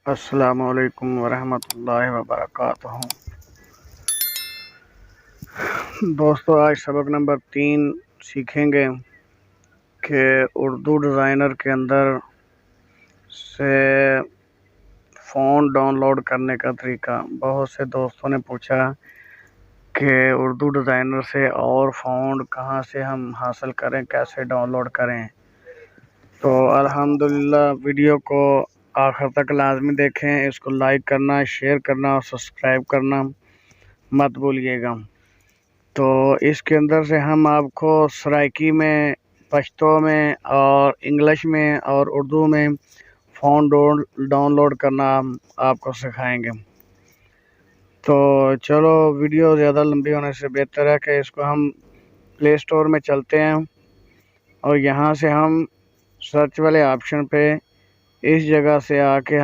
अस्सलामुअलैकुम वरहमतुल्लाहि वबरकातुहू। दोस्तों, आज सबक नंबर 3 सीखेंगे कि उर्दू डिज़ाइनर के अंदर से फ़ॉन्ट डाउनलोड करने का तरीका। बहुत से दोस्तों ने पूछा कि उर्दू डिज़ाइनर से और फ़ॉन्ट कहाँ से हम हासिल करें, कैसे डाउनलोड करें। तो अल्हम्दुलिल्लाह वीडियो को आखिर तक लाजमी देखें। इसको लाइक करना, शेयर करना और सब्सक्राइब करना मत भूलिएगा। तो इसके अंदर से हम आपको सराइकी में, पश्तो में और इंग्लिश में और उर्दू में फ़ॉन्ट डाउनलोड करना आपको सिखाएंगे। तो चलो, वीडियो ज़्यादा लंबी होने से बेहतर है कि इसको हम प्ले स्टोर में चलते हैं और यहाँ से हम सर्च वाले ऑप्शन पे इस जगह से आके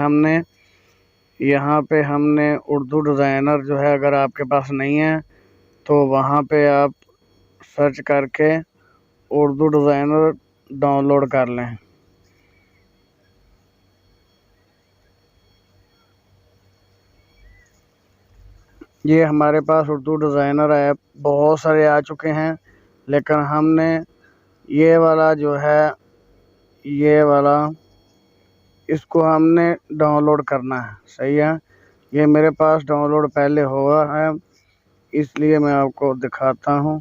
यहाँ पे हमने उर्दू डिज़ाइनर जो है, अगर आपके पास नहीं है तो वहाँ पे आप सर्च करके उर्दू डिज़ाइनर डाउनलोड कर लें। ये हमारे पास उर्दू डिज़ाइनर ऐप बहुत सारे आ चुके हैं, लेकिन हमने ये वाला जो है, ये वाला, इसको हमने डाउनलोड करना है। सही है, ये मेरे पास डाउनलोड पहले हुआ है, इसलिए मैं आपको दिखाता हूँ।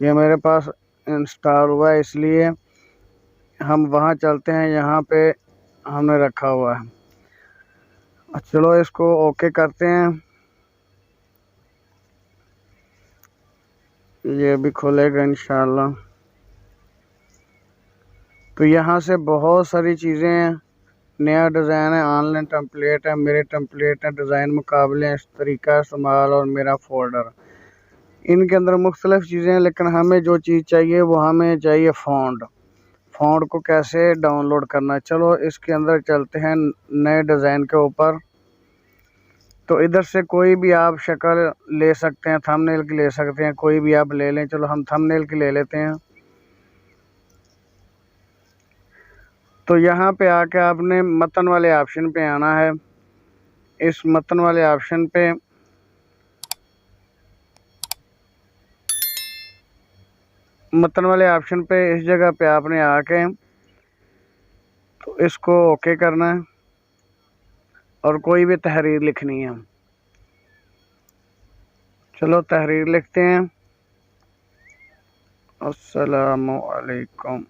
ये मेरे पास इंस्टॉल हुआ है, इसलिए हम वहाँ चलते हैं। यहाँ पे हमने रखा हुआ है। चलो, इसको ओके करते हैं। ये भी खुलेगा इंशाल्लाह। तो यहाँ से बहुत सारी चीज़ें हैं। नया डिज़ाइन है, ऑनलाइन टेम्पलेट है, मेरे टेम्पलेट है, डिज़ाइन मुकाबले, इस तरीका इस्तेमाल और मेरा फ़ोल्डर। इनके अंदर मुख्तलिफ़ चीज़ें हैं, लेकिन हमें जो चीज़ चाहिए वो हमें चाहिए फ़ॉन्ट को कैसे डाउनलोड करना। चलो, इसके अंदर चलते हैं नए डिज़ाइन के ऊपर। तो इधर से कोई भी आप शक्ल ले सकते हैं, थंबनेल की ले सकते हैं, कोई भी आप ले लें। चलो, हम थंबनेल की ले लेते हैं। तो यहाँ पे आके आपने मतन वाले ऑप्शन पे आना है। इस मतन वाले ऑप्शन पे इस जगह पे आपने आके तो इसको ओके करना है और कोई भी तहरीर लिखनी है। चलो, तहरीर लिखते हैं। अस्सलामु अलैकुम।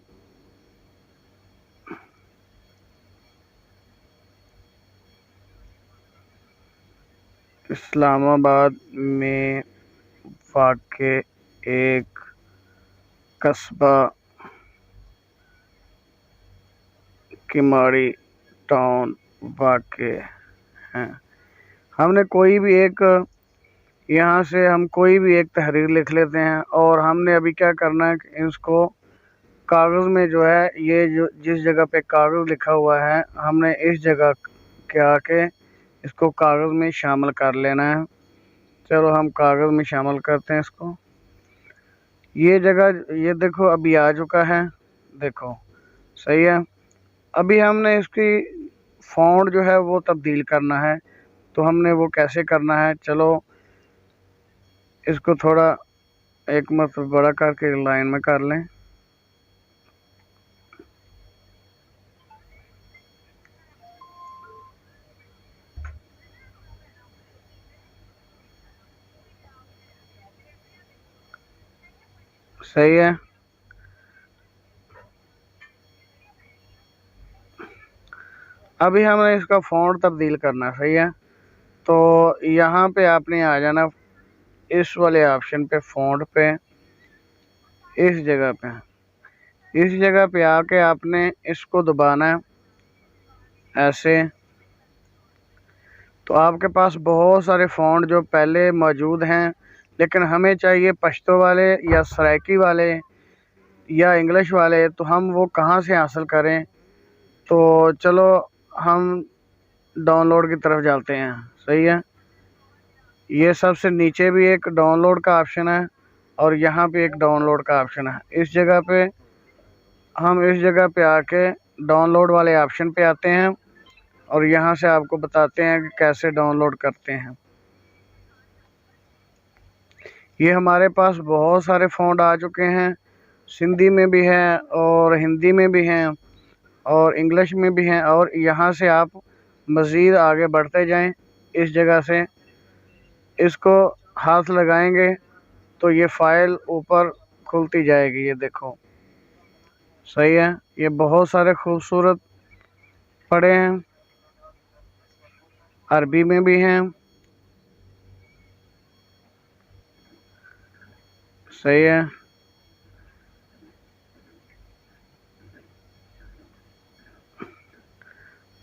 इस्लामाबाद में वाक़े एक कस्बा किमाड़ी टाउन वाक़े हैं। हमने कोई भी एक, यहाँ से हम कोई भी एक तहरीर लिख लेते हैं और हमने अभी क्या करना है कि इसको कागज़ में जो है, ये जो जिस जगह पे कागज़ लिखा हुआ है, हमने इस जगह के आके इसको कागज़ में शामिल कर लेना है। चलो, हम कागज़ में शामिल करते हैं इसको। ये जगह, ये देखो, अभी आ चुका है। देखो, सही है। अभी हमने इसकी फ़ॉन्ट जो है वो तब्दील करना है। तो हमने वो कैसे करना है, चलो इसको थोड़ा एक मरतबा बड़ा करके लाइन में कर लें। सही है। अभी हमने इसका फ़ॉन्ट तब्दील करना है। सही है। तो यहाँ पे आपने आ जाना इस वाले ऑप्शन पे, फ़ॉन्ट पे, इस जगह पे आके आपने इसको दबाना है ऐसे। तो आपके पास बहुत सारे फ़ॉन्ट जो पहले मौजूद हैं, लेकिन हमें चाहिए पश्तो वाले या सराइकी वाले या इंग्लिश वाले। तो हम वो कहाँ से हासिल करें? तो चलो, हम डाउनलोड की तरफ चलते हैं। सही है। ये सबसे नीचे भी एक डाउनलोड का ऑप्शन है और यहाँ पे एक डाउनलोड का ऑप्शन है। इस जगह पे आके डाउनलोड वाले ऑप्शन पे आते हैं और यहाँ से आपको बताते हैं कि कैसे डाउनलोड करते हैं। ये हमारे पास बहुत सारे फ़ॉन्ट आ चुके हैं, सिंधी में भी हैं और हिंदी में भी हैं और इंग्लिश में भी हैं। और यहाँ से आप मज़ीद आगे बढ़ते जाएं। इस जगह से इसको हाथ लगाएंगे तो ये फ़ाइल ऊपर खुलती जाएगी। ये देखो, सही है। ये बहुत सारे खूबसूरत पड़े हैं, अरबी में भी हैं, सही है।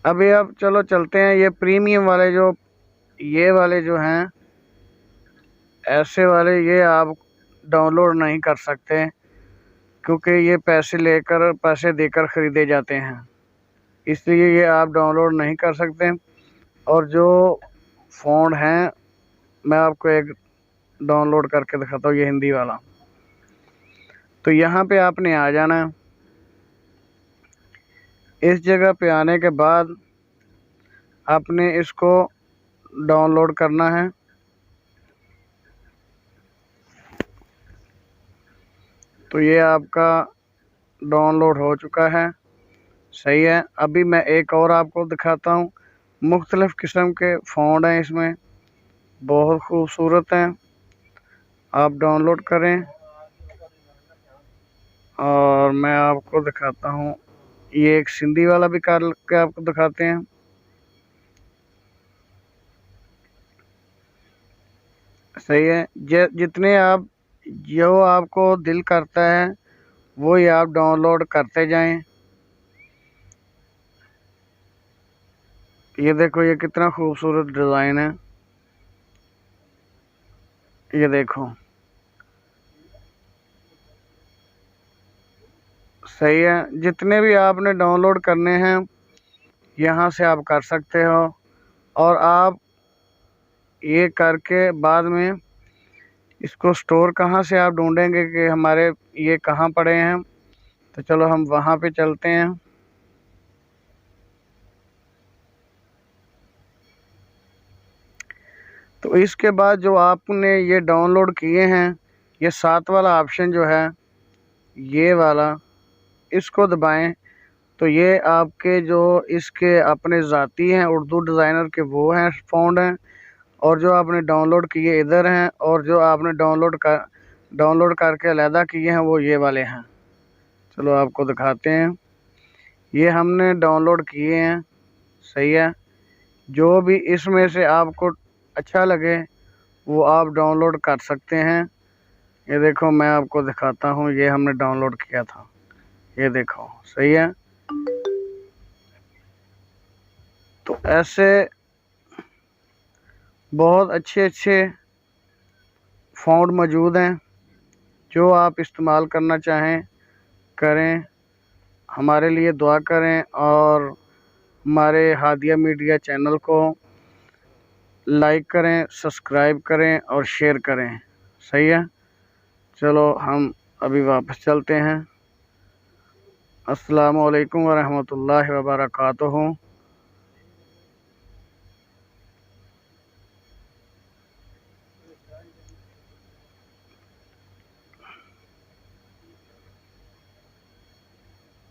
अभी अब चलो चलते हैं। ये प्रीमियम वाले ये वाले जो हैं, ऐसे वाले ये आप डाउनलोड नहीं कर सकते, क्योंकि ये पैसे देकर ख़रीदे जाते हैं, इसलिए ये आप डाउनलोड नहीं कर सकते। और जो फ़ॉन्ट हैं, मैं आपको एक डाउनलोड करके दिखाता हूँ, ये हिंदी वाला। तो यहाँ पे आपने आ जाना है। इस जगह पे आने के बाद आपने इसको डाउनलोड करना है। तो ये आपका डाउनलोड हो चुका है, सही है। अभी मैं एक और आपको दिखाता हूँ। मुख्तलिफ़ किस्म के फ़ॉन्ट हैं इसमें, बहुत खूबसूरत हैं। आप डाउनलोड करें और मैं आपको दिखाता हूँ। ये एक सिंधी वाला भी कर के आपको दिखाते हैं। सही है। जितने आप जो आपको दिल करता है वो ही आप डाउनलोड करते जाएं। ये देखो, ये कितना खूबसूरत डिज़ाइन है। ये देखो, सही है। जितने भी आपने डाउनलोड करने हैं यहाँ से आप कर सकते हो। और आप ये करके बाद में इसको स्टोर कहाँ से आप ढूंढेंगे कि हमारे ये कहाँ पड़े हैं, तो चलो हम वहाँ पे चलते हैं। तो इसके बाद जो आपने ये डाउनलोड किए हैं, ये 7 वाला ऑप्शन जो है, ये वाला, इसको दबाएं तो ये आपके जो इसके अपने ज़ाती हैं उर्दू डिज़ाइनर के, वो हैं फ़ॉन्ट हैं। और जो आपने डाउनलोड किए इधर हैं, और जो आपने डाउनलोड करके अलहदा किए हैं वो ये वाले हैं। चलो आपको दिखाते हैं। ये हमने डाउनलोड किए हैं, सही है। जो भी इसमें से आपको अच्छा लगे वो आप डाउनलोड कर सकते हैं। ये देखो, मैं आपको दिखाता हूँ। ये हमने डाउनलोड किया था, ये देखो, सही है। तो ऐसे बहुत अच्छे अच्छे फ़ॉन्ट मौजूद हैं, जो आप इस्तेमाल करना चाहें करें। हमारे लिए दुआ करें और हमारे हादिया मीडिया चैनल को लाइक करें, सब्सक्राइब करें और शेयर करें, सही है। चलो हम अभी वापस चलते हैं। अस्सलामु अलैकुम व रहमतुल्लाहि व बरकातुहू।